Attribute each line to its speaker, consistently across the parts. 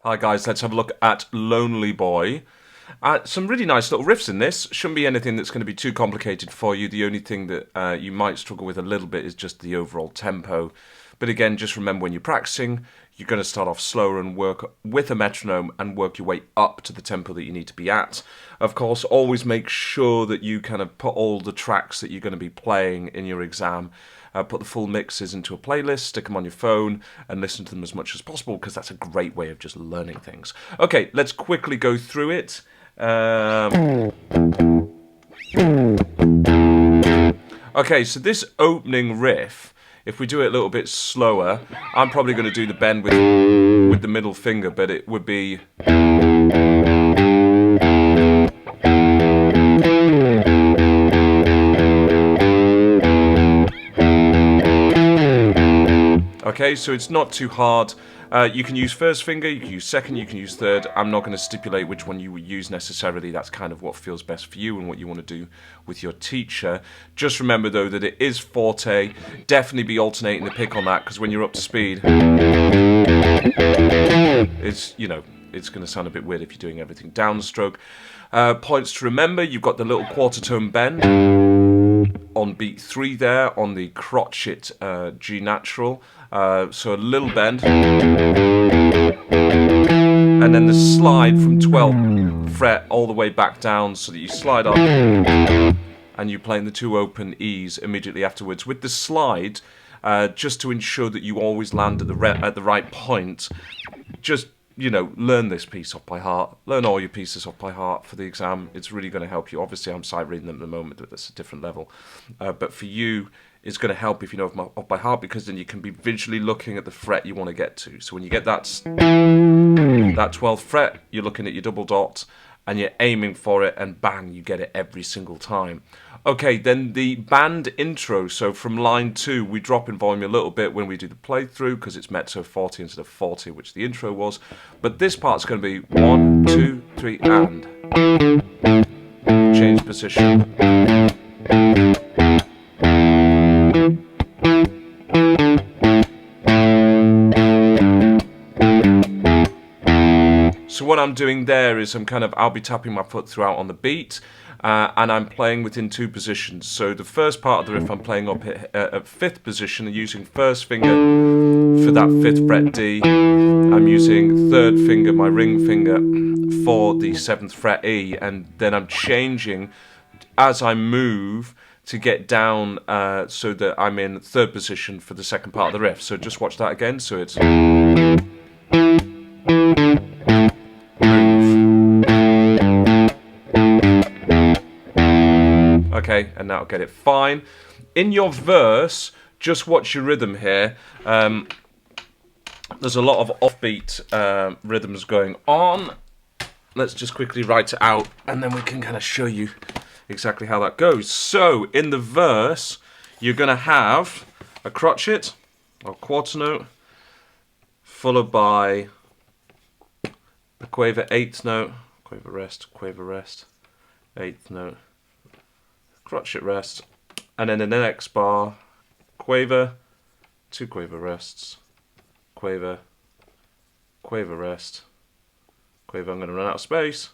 Speaker 1: Hi guys, let's have a look at Lonely Boy. Some really nice little riffs in this. Shouldn't be anything that's going to be too complicated for you. The only thing that you might struggle with a little bit is just the overall tempo. But again, just remember when you're practicing, you're going to start off slower and work with a metronome and work your way up to the tempo that you need to be at. Of course, always make sure that you kind of put all the tracks that you're going to be playing in your exam, put the full mixes into a playlist, stick them on your phone, and listen to them as much as possible, because that's a great way of just learning things. Okay, let's quickly go through it. Okay, so this opening riff, if we do it a little bit slower, I'm probably going to do the bend with the middle finger, but it would be... Okay, so it's not too hard. You can use first finger, you can use second, you can use third. I'm not going to stipulate which one you would use necessarily. That's kind of what feels best for you and what you want to do with your teacher. Just remember though that it is forte. Definitely be alternating the pick on that, because when you're up to speed, it's, you know, it's going to sound a bit weird if you're doing everything downstroke. Points to remember: you've got the little quarter tone bend on beat 3 there on the crotchet G natural. So a little bend, and then the slide from 12th fret all the way back down, so that you slide up and you're playing the 2 open E's immediately afterwards. With the slide, just to ensure that you always land at the right point, just, you know, learn this piece off by heart. Learn all your pieces off by heart for the exam. It's really going to help you. Obviously, I'm sight reading them at the moment, but that's a different level. But for you, it's going to help if you know off by heart, because then you can be visually looking at the fret you want to get to. So when you get that 12th fret, you're looking at your double dot, and you're aiming for it, and bang, you get it every single time. Okay, then the band intro. So from line 2, we drop in volume a little bit when we do the playthrough, because it's mezzo 40 instead of 40, which the intro was. But this part's going to be 1, 2, 3, and change position. So what I'm doing there is I'll be tapping my foot throughout on the beat, and I'm playing within 2 positions. So the first part of the riff I'm playing up at 5th position and using first finger for that 5th fret D. I'm using 3rd finger, my ring finger, for the 7th fret E, and then I'm changing as I move to get down so that I'm in 3rd position for the second part of the riff. So just watch that again. So it's... Okay, and that'll get it fine. In your verse, just watch your rhythm here. There's a lot of offbeat rhythms going on. Let's just quickly write it out, and then we can kind of show you exactly how that goes. So, in the verse, you're going to have a crotchet, or quarter note, followed by a quaver 8th note, quaver rest, 8th note, crotchet rest, and then in the next bar, quaver, 2 quaver rests, quaver, quaver rest, quaver, I'm going to run out of space,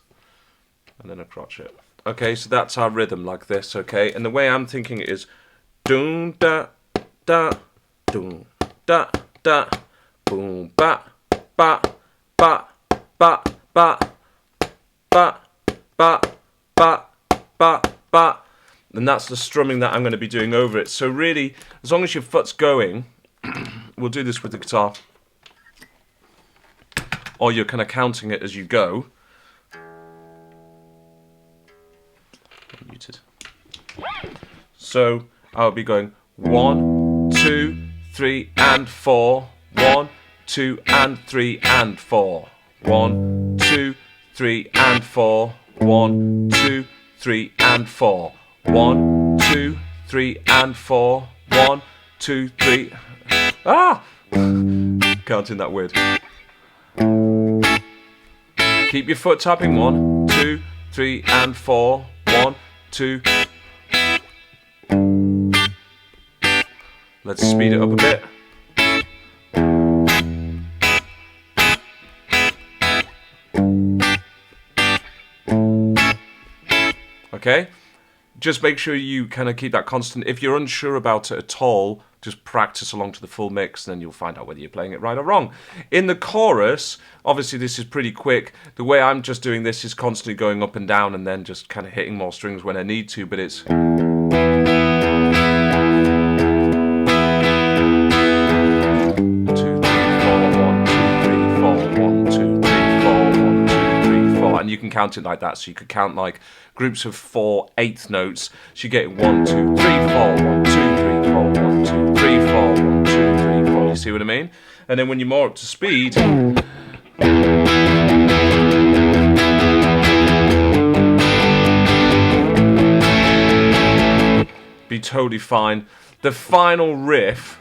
Speaker 1: and then a crotchet. Okay, so that's our rhythm like this, okay? And the way I'm thinking it is doom da da doom da da boom ba ba ba ba ba ba ba ba ba ba. And that's the strumming that I'm going to be doing over it. So really, as long as your foot's going, we'll do this with the guitar, or you're kind of counting it as you go. Muted. So I'll be going 1, 2, 3, and 4. 1, 2, and 3, and 4. 1, 2, 3, and 4. 1, 2, 3, and 4. 1, 2, 3, and 4. 1, 2, 3. Ah! Counting that weird. Keep your foot tapping. 1, 2, 3, and 4. 1, 2. Let's speed it up a bit. okay? Just make sure you kind of keep that constant. If you're unsure about it at all, just practice along to the full mix, and then you'll find out whether you're playing it right or wrong. In the chorus, obviously this is pretty quick. The way I'm just doing this is constantly going up and down and then just kind of hitting more strings when I need to, but it's... And you can count it like that, so you could count like groups of 4 eighth notes. So you get 1, 2, 3, 4, 1, 2, 3, 4, 1, 2, 3, 4, 1, 2, 3, 4. You see what I mean? And then when you're more up to speed, be totally fine. The final riff,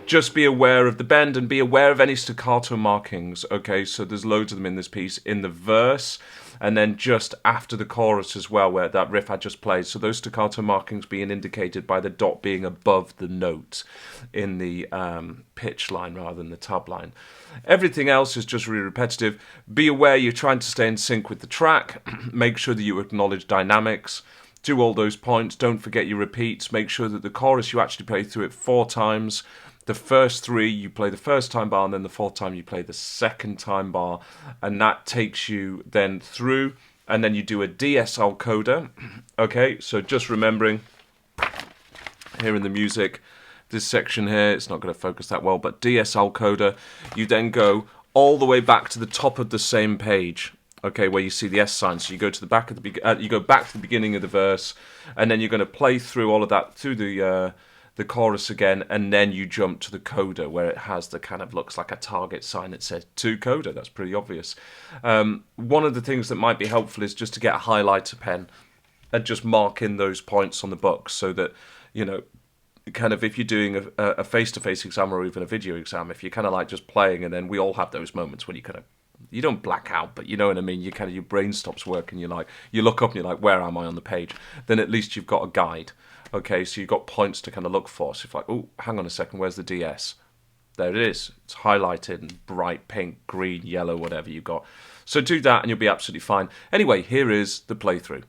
Speaker 1: just be aware of the bend and be aware of any staccato markings, okay? So there's loads of them in this piece, in the verse, and then just after the chorus as well, where that riff I just played. So those staccato markings being indicated by the dot being above the note in the pitch line rather than the tab line. Everything else is just really repetitive. Be aware you're trying to stay in sync with the track. Make sure that you acknowledge dynamics. Do all those points. Don't forget your repeats. Make sure that the chorus you actually play through it 4 times. The first 3 you play the first time bar, and then the 4th time you play the second time bar, and that takes you then through, and then you do a DSL coda. Okay, so just remembering here in the music, this section here, it's not going to focus that well, but DSL coda, you then go all the way back to the top of the same page. Okay, where you see the S sign, so you go to the back of the you go back to the beginning of the verse, and then you're going to play through all of that through the chorus again, and then you jump to the coda where it has the kind of looks like a target sign that says to coda. That's pretty obvious. One of the things that might be helpful is just to get a highlighter pen and just mark in those points on the book, so that, you know, kind of if you're doing a face-to-face exam or even a video exam, if you're kind of like just playing, and then we all have those moments when you kind of, you don't black out, but you know what I mean, you kind of, your brain stops working, you're like, you look up and you're like, where am I on the page? Then at least you've got a guide. Okay, so you've got points to kind of look for. So if like, oh, hang on a second, where's the DS? There it is. It's highlighted in bright pink, green, yellow, whatever you've got. So do that and you'll be absolutely fine. Anyway, here is the playthrough.